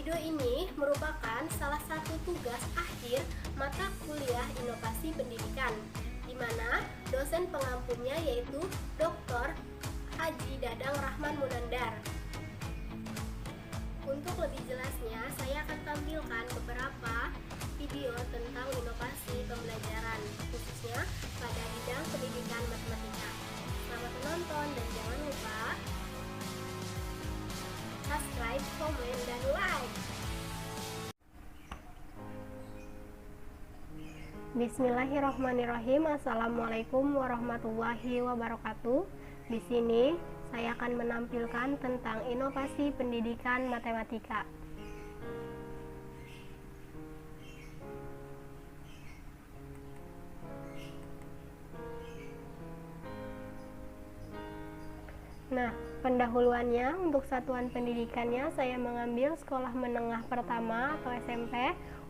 Video ini merupakan salah satu tugas akhir mata kuliah Inovasi Pendidikan, di mana dosen pengampunya yaitu Dr. Haji Dadang Rahman Munandar. Untuk lebih jelasnya, saya akan tampilkan beberapa video tentang inovasi pembelajaran, khususnya pada bidang pendidikan matematika. Selamat menonton dan jangan lupa subscribe, komen, dan like. Bismillahirrahmanirrahim. Assalamualaikum warahmatullahi wabarakatuh. Di sini saya akan menampilkan tentang inovasi pendidikan matematika. Nah, pendahuluannya untuk satuan pendidikannya saya mengambil sekolah menengah pertama atau SMP.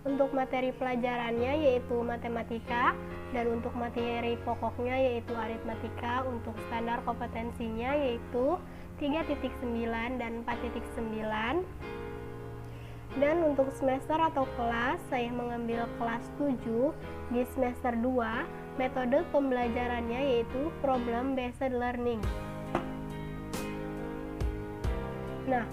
Untuk materi pelajarannya yaitu matematika, dan untuk materi pokoknya yaitu aritmatika. Untuk standar kompetensinya yaitu 3.9 dan 4.9. Dan untuk semester atau kelas saya mengambil kelas 7 di semester 2. Metode pembelajarannya yaitu problem based learning. Nah,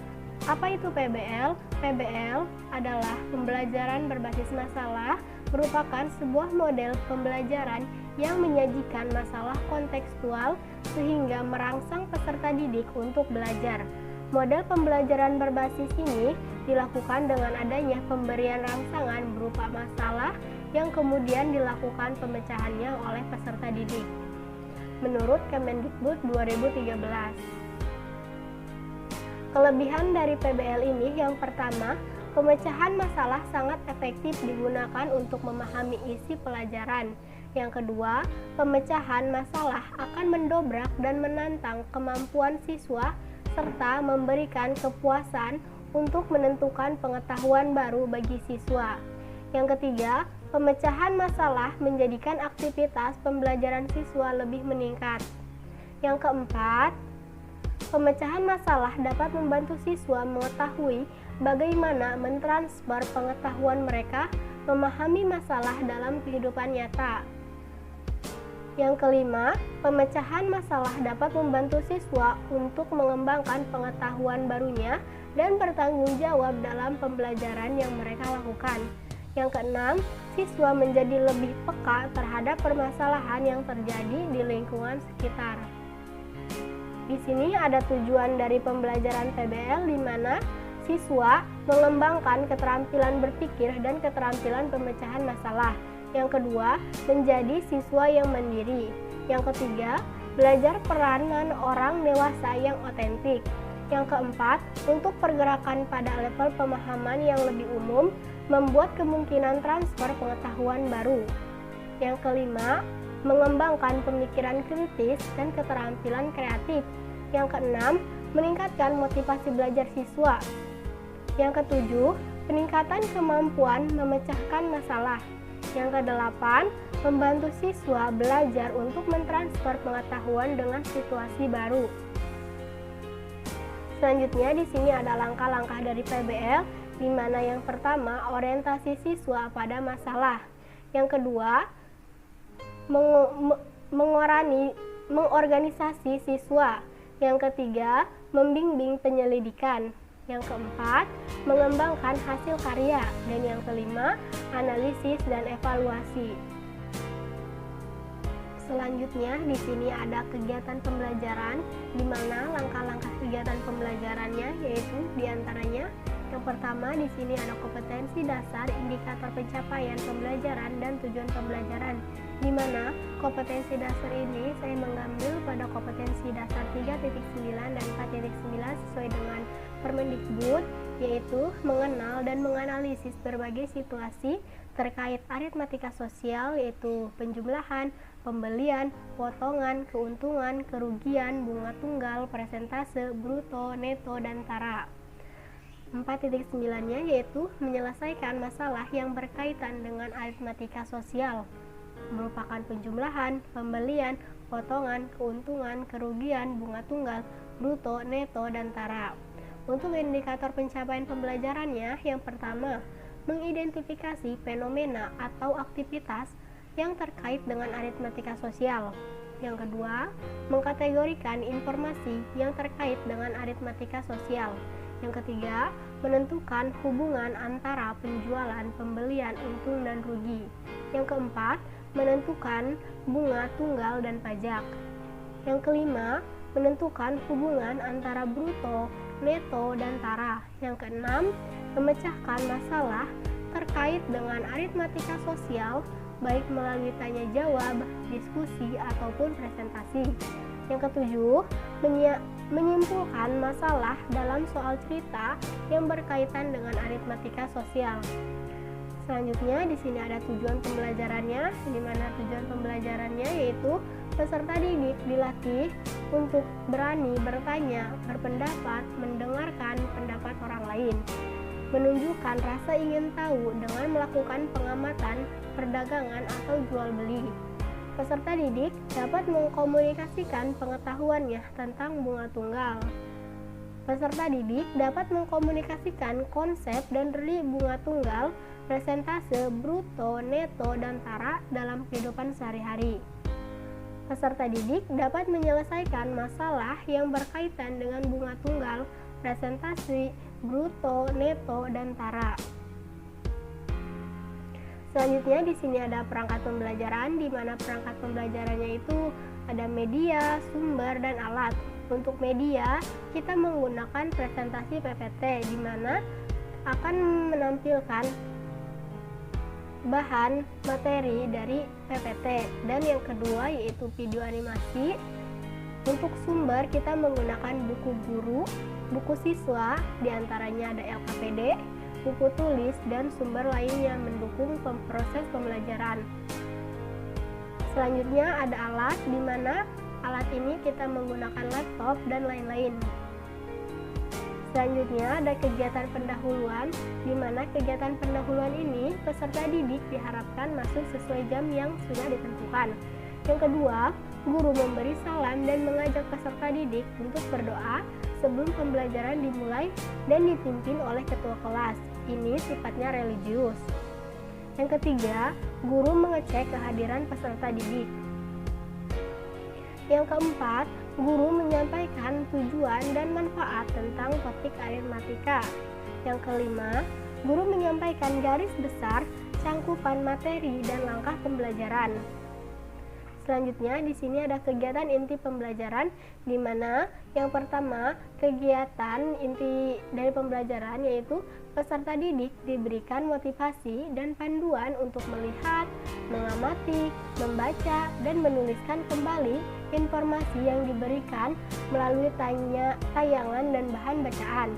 apa itu PBL? PBL adalah pembelajaran berbasis masalah, merupakan sebuah model pembelajaran yang menyajikan masalah kontekstual sehingga merangsang peserta didik untuk belajar. Model pembelajaran berbasis ini dilakukan dengan adanya pemberian rangsangan berupa masalah yang kemudian dilakukan pemecahannya oleh peserta didik. Menurut Kemendikbud 2013. Kelebihan dari PBL ini yang pertama, pemecahan masalah sangat efektif digunakan untuk memahami isi pelajaran. Yang kedua, pemecahan masalah akan mendobrak dan menantang kemampuan siswa serta memberikan kepuasan untuk menentukan pengetahuan baru bagi siswa. Yang ketiga, pemecahan masalah menjadikan aktivitas pembelajaran siswa lebih meningkat. Yang keempat, pemecahan masalah dapat membantu siswa mengetahui bagaimana mentransfer pengetahuan mereka memahami masalah dalam kehidupan nyata. Yang kelima, pemecahan masalah dapat membantu siswa untuk mengembangkan pengetahuan barunya dan bertanggung jawab dalam pembelajaran yang mereka lakukan. Yang keenam, siswa menjadi lebih peka terhadap permasalahan yang terjadi di lingkungan sekitar. Di sini ada tujuan dari pembelajaran PBL, di mana siswa mengembangkan keterampilan berpikir dan keterampilan pemecahan masalah. Yang kedua, menjadi siswa yang mandiri. Yang ketiga, belajar peranan orang dewasa yang otentik. Yang keempat, untuk pergerakan pada level pemahaman yang lebih umum, membuat kemungkinan transfer pengetahuan baru. Yang kelima, mengembangkan pemikiran kritis dan keterampilan kreatif. Yang keenam, meningkatkan motivasi belajar siswa. Yang ketujuh, peningkatan kemampuan memecahkan masalah. Yang kedelapan, membantu siswa belajar untuk mentransfer pengetahuan dengan situasi baru. Selanjutnya di sini ada langkah-langkah dari PBL, di mana yang pertama, orientasi siswa pada masalah. Yang kedua, mengorganisasi siswa. Yang ketiga, membimbing penyelidikan. Yang keempat, mengembangkan hasil karya. Dan yang kelima, analisis dan evaluasi. Selanjutnya di sini ada kegiatan pembelajaran, di mana langkah-langkah kegiatan pembelajarannya yaitu diantaranya yang pertama di sini ada kompetensi dasar, indikator pencapaian pembelajaran dan tujuan pembelajaran. Di mana kompetensi dasar ini saya mengambil pada kompetensi dasar 3.9 dan 4.9 sesuai dengan Permendikbud, yaitu mengenal dan menganalisis berbagai situasi terkait aritmatika sosial, yaitu penjumlahan, pembelian, potongan, keuntungan, kerugian, bunga tunggal, persentase, bruto, neto, dan tara. 4.9-nya yaitu menyelesaikan masalah yang berkaitan dengan aritmatika sosial, merupakan penjumlahan, pembelian, potongan, keuntungan, kerugian, bunga tunggal, bruto, neto, dan tara. Untuk indikator pencapaian pembelajarannya, yang pertama, mengidentifikasi fenomena atau aktivitas yang terkait dengan aritmatika sosial. Yang kedua, mengkategorikan informasi yang terkait dengan aritmatika sosial. Yang ketiga, menentukan hubungan antara penjualan, pembelian, untung dan rugi. Yang keempat, menentukan bunga tunggal dan pajak. Yang kelima, menentukan hubungan antara bruto, neto, dan tara. Yang keenam, memecahkan masalah terkait dengan aritmatika sosial baik melalui tanya jawab, diskusi, ataupun presentasi. Yang ketujuh, menyimpulkan masalah dalam soal cerita yang berkaitan dengan aritmatika sosial. Selanjutnya di sini ada tujuan pembelajarannya, di mana tujuan pembelajarannya yaitu peserta didik dilatih untuk berani bertanya, berpendapat, mendengarkan pendapat orang lain, menunjukkan rasa ingin tahu dengan melakukan pengamatan, perdagangan atau jual beli. Peserta didik dapat mengkomunikasikan pengetahuannya tentang bunga tunggal. Peserta didik dapat mengkomunikasikan konsep dan reali bunga tunggal, persentase, bruto, neto, dan tara dalam kehidupan sehari-hari. Peserta didik dapat menyelesaikan masalah yang berkaitan dengan bunga tunggal, presentasi, bruto, neto, dan tara. Selanjutnya di sini ada perangkat pembelajaran, di mana perangkat pembelajarannya itu ada media, sumber, dan alat. Untuk media, kita menggunakan presentasi PPT, di mana akan menampilkan bahan materi dari PPT. Dan yang kedua yaitu video animasi. Untuk sumber kita menggunakan buku guru, buku siswa, diantaranya ada LKPD, buku tulis, dan sumber lain yang mendukung proses pembelajaran. Selanjutnya ada alat, di mana alat ini kita menggunakan laptop dan lain-lain. Selanjutnya ada kegiatan pendahuluan, di mana kegiatan pendahuluan ini peserta didik diharapkan masuk sesuai jam yang sudah ditentukan. Yang kedua, guru memberi salam dan mengajak peserta didik untuk berdoa sebelum pembelajaran dimulai dan dipimpin oleh ketua kelas. Ini sifatnya religius. Yang ketiga, guru mengecek kehadiran peserta didik. Yang keempat, guru menyampaikan tujuan dan manfaat tentang topik aritmatika. Yang kelima, guru menyampaikan garis besar, cangkupan materi, dan langkah pembelajaran. Selanjutnya di sini ada kegiatan inti pembelajaran, di mana yang pertama kegiatan inti dari pembelajaran yaitu peserta didik diberikan motivasi dan panduan untuk melihat, mengamati, membaca, dan menuliskan kembali informasi yang diberikan melalui tayangan dan bahan bacaan.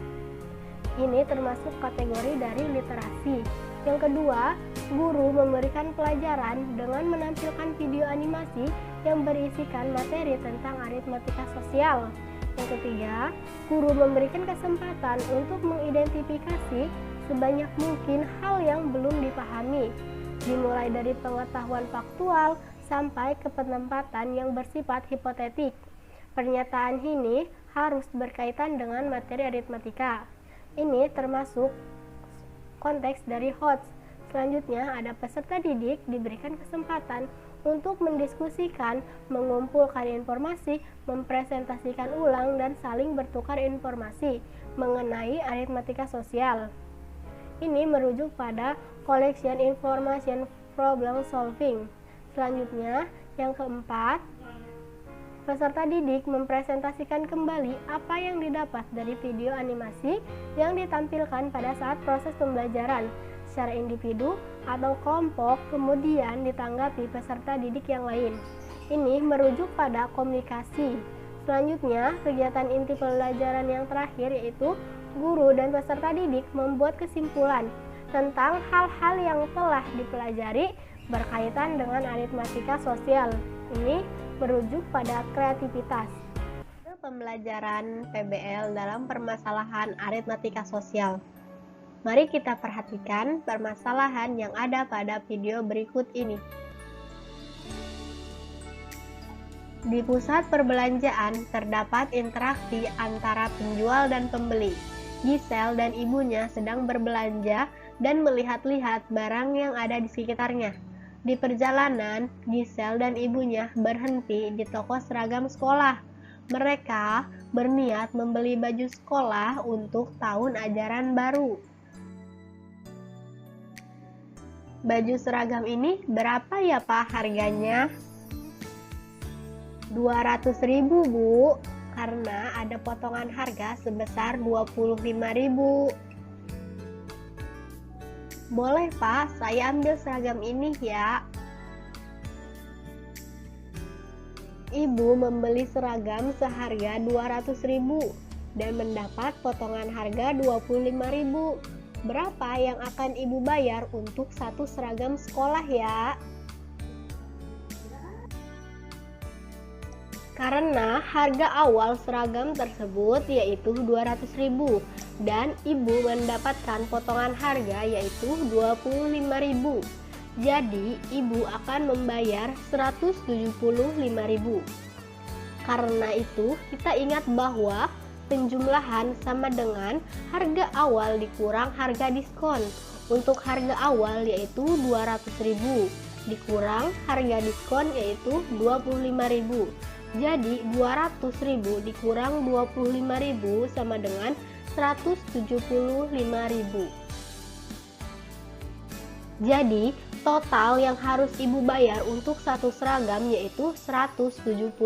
Ini termasuk kategori dari literasi. Yang kedua, guru memberikan pelajaran dengan menampilkan video animasi yang berisikan materi tentang aritmatika sosial. Yang ketiga, guru memberikan kesempatan untuk mengidentifikasi sebanyak mungkin hal yang belum dipahami, dimulai dari pengetahuan faktual sampai ke penempatan yang bersifat hipotetik. Pernyataan ini harus berkaitan dengan materi aritmatika. Ini termasuk konteks dari HOTS. Selanjutnya ada peserta didik diberikan kesempatan untuk mendiskusikan, mengumpulkan informasi, mempresentasikan ulang, dan saling bertukar informasi mengenai aritmatika sosial. Ini merujuk pada collection information problem solving. Selanjutnya, yang keempat, peserta didik mempresentasikan kembali apa yang didapat dari video animasi yang ditampilkan pada saat proses pembelajaran secara individu atau kelompok, kemudian ditanggapi peserta didik yang lain. Ini merujuk pada komunikasi. Selanjutnya, kegiatan inti pembelajaran yang terakhir yaitu guru dan peserta didik membuat kesimpulan tentang hal-hal yang telah dipelajari berkaitan dengan aritmatika sosial. Ini merujuk pada kreativitas. Pembelajaran PBL dalam permasalahan aritmatika sosial. Mari kita perhatikan permasalahan yang ada pada video berikut ini. Di pusat perbelanjaan terdapat interaksi antara penjual dan pembeli. Giselle dan ibunya sedang berbelanja dan melihat-lihat barang yang ada di sekitarnya. Di perjalanan, Giselle dan ibunya berhenti di toko seragam sekolah. Mereka berniat membeli baju sekolah untuk tahun ajaran baru. Baju seragam ini berapa ya Pak harganya? 200.000 Bu, karena ada potongan harga sebesar 25.000. Boleh Pak, saya ambil seragam ini ya. Ibu membeli seragam seharga 200.000 dan mendapat potongan harga 25.000. Berapa yang akan Ibu bayar untuk satu seragam sekolah ya? Karena harga awal seragam tersebut yaitu 200.000 dan Ibu mendapatkan potongan harga yaitu 25.000. Jadi Ibu akan membayar 175.000. Karena itu kita ingat bahwa penjumlahan sama dengan harga awal dikurang harga diskon. Untuk harga awal yaitu 200.000 dikurang harga diskon yaitu 25.000. Jadi 200.000 dikurang 25.000 sama dengan 175.000. Jadi total yang harus Ibu bayar untuk satu seragam yaitu 175.000.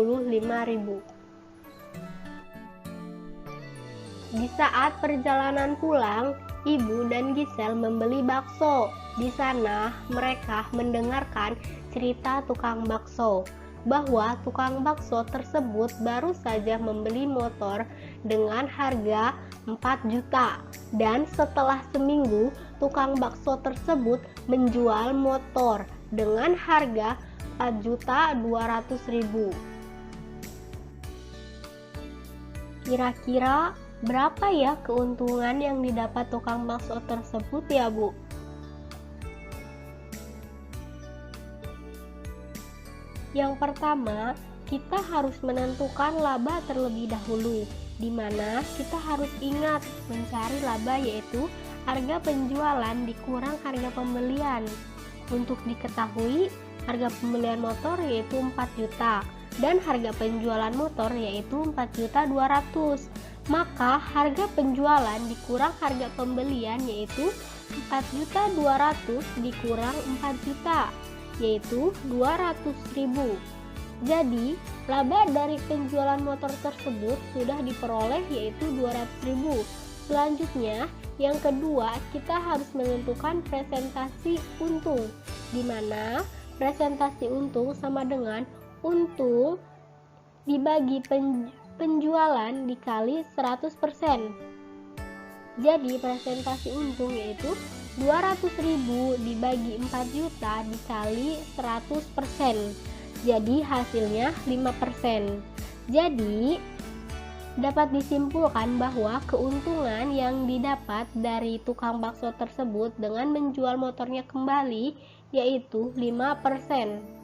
Di saat perjalanan pulang, Ibu dan Giselle membeli bakso. Di sana mereka mendengarkan cerita tukang bakso bahwa tukang bakso tersebut baru saja membeli motor dengan harga 4 juta dan setelah seminggu tukang bakso tersebut menjual motor dengan harga 4.200.000. Kira-kira berapa ya keuntungan yang didapat tukang bakso tersebut ya Bu? Yang pertama, kita harus menentukan laba terlebih dahulu, di mana kita harus ingat mencari laba yaitu harga penjualan dikurang harga pembelian. Untuk diketahui, harga pembelian motor yaitu 4 juta dan harga penjualan motor yaitu 4.200.000. Maka harga penjualan dikurang harga pembelian yaitu 4.200.000 dikurang 4 juta yaitu 200.000. Jadi laba dari penjualan motor tersebut sudah diperoleh yaitu 200.000. Selanjutnya yang kedua, kita harus menentukan presentasi untung, di mana presentasi untung sama dengan untung dibagi penjualan dikali 100%. Jadi presentasi untung yaitu 200.000 dibagi 4 juta dikali 100%. Jadi hasilnya 5%. Jadi dapat disimpulkan bahwa keuntungan yang didapat dari tukang bakso tersebut dengan menjual motornya kembali yaitu 5%.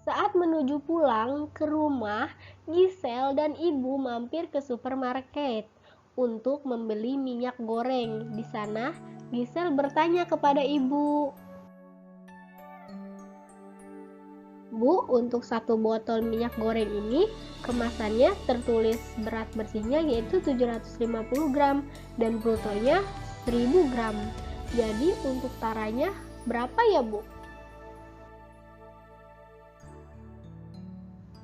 Saat menuju pulang ke rumah, Giselle dan Ibu mampir ke supermarket untuk membeli minyak goreng. Di sana, Giselle bertanya kepada Ibu, "Bu, untuk satu botol minyak goreng ini kemasannya tertulis berat bersihnya yaitu 750 gram dan brutonya 1000 gram. Jadi untuk taranya berapa ya, Bu?"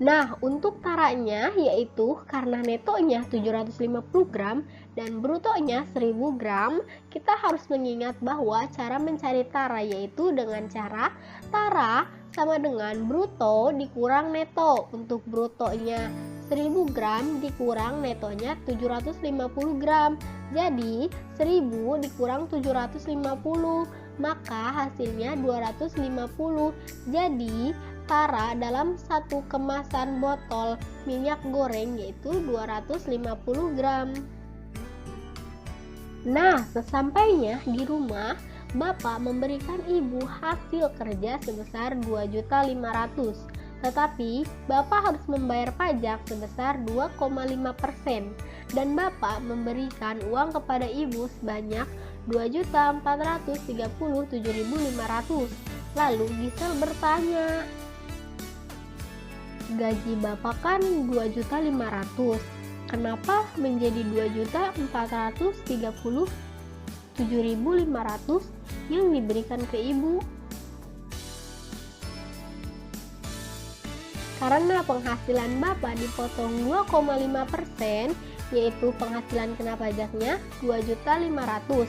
Nah, untuk taranya yaitu karena netonya 750 gram dan brutonya 1000 gram, kita harus mengingat bahwa cara mencari tara yaitu dengan cara tara sama dengan bruto dikurang neto. Untuk brutonya 1000 gram dikurang netonya 750 gram. Jadi 1000 dikurang 750, maka hasilnya 250. Jadi tara dalam satu kemasan botol minyak goreng yaitu 250 gram. Nah, sesampainya di rumah, Bapak memberikan Ibu hasil kerja sebesar 2.500.000. Tetapi, Bapak harus membayar pajak sebesar 2,5% dan Bapak memberikan uang kepada Ibu sebanyak 2.437.500. Lalu Gisel bertanya, gaji Bapak kan 2.500.000. Kenapa menjadi 2.437.500 yang diberikan ke Ibu? Karena penghasilan Bapak dipotong 2,5%, yaitu penghasilan kena pajaknya 2.500.000.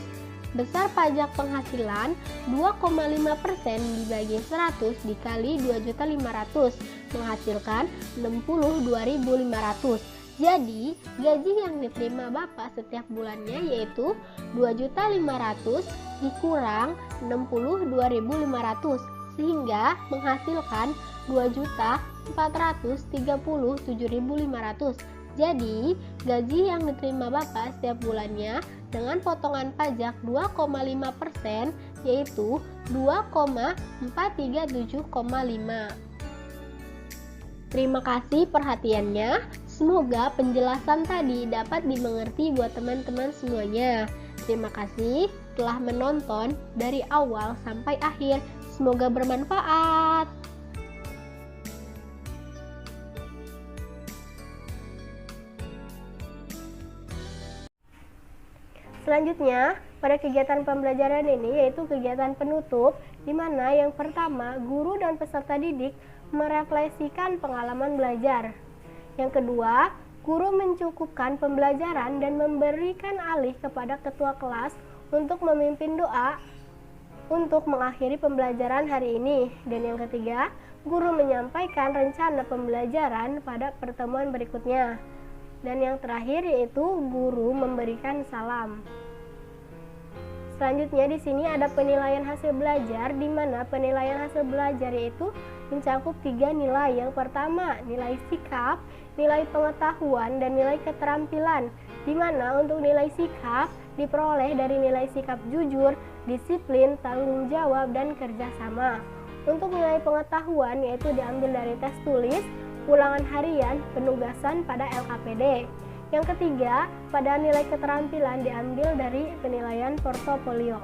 Besar pajak penghasilan 2,5% dibagi 100 dikali 2.500.000 menghasilkan 62.500. Jadi, gaji yang diterima Bapak setiap bulannya yaitu 2.500.000 dikurang 62.500 sehingga menghasilkan 2.437.500. Jadi, gaji yang diterima Bapak setiap bulannya dengan potongan pajak 2,5% yaitu 2,437,5. Terima kasih perhatiannya. Semoga penjelasan tadi dapat dimengerti buat teman-teman semuanya. Terima kasih telah menonton dari awal sampai akhir. Semoga bermanfaat. Selanjutnya, pada kegiatan pembelajaran ini yaitu kegiatan penutup, di mana yang pertama, guru dan peserta didik merefleksikan pengalaman belajar. Yang kedua, guru mencukupkan pembelajaran dan memberikan alih kepada ketua kelas untuk memimpin doa untuk mengakhiri pembelajaran hari ini. Dan yang ketiga, guru menyampaikan rencana pembelajaran pada pertemuan berikutnya. Dan yang terakhir yaitu guru memberikan salam. Selanjutnya di sini ada penilaian hasil belajar, di mana penilaian hasil belajar yaitu mencakup 3 nilai. Yang pertama, nilai sikap, nilai pengetahuan, dan nilai keterampilan. Di mana untuk nilai sikap diperoleh dari nilai sikap jujur, disiplin, tanggung jawab, dan kerjasama. Untuk nilai pengetahuan yaitu diambil dari tes tulis, ulangan harian, penugasan pada LKPD. Yang ketiga, pada nilai keterampilan diambil dari penilaian portofolio.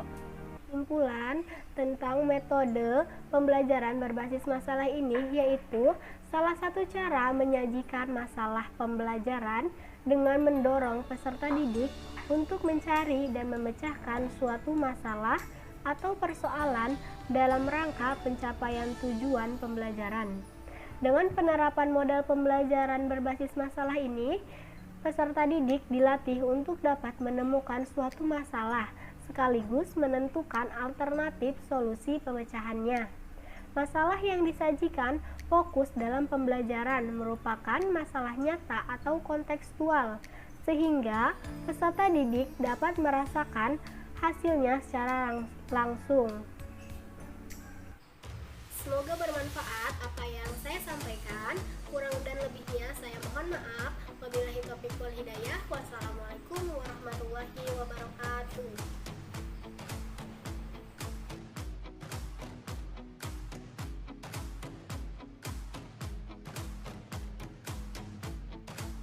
Kesimpulan tentang metode pembelajaran berbasis masalah ini yaitu salah satu cara menyajikan masalah pembelajaran dengan mendorong peserta didik untuk mencari dan memecahkan suatu masalah atau persoalan dalam rangka pencapaian tujuan pembelajaran. Dengan penerapan model pembelajaran berbasis masalah ini, peserta didik dilatih untuk dapat menemukan suatu masalah sekaligus menentukan alternatif solusi pemecahannya. Masalah yang disajikan fokus dalam pembelajaran merupakan masalah nyata atau kontekstual, sehingga peserta didik dapat merasakan hasilnya secara langsung. Semoga bermanfaat apa yang saya sampaikan. Kurang dan lebihnya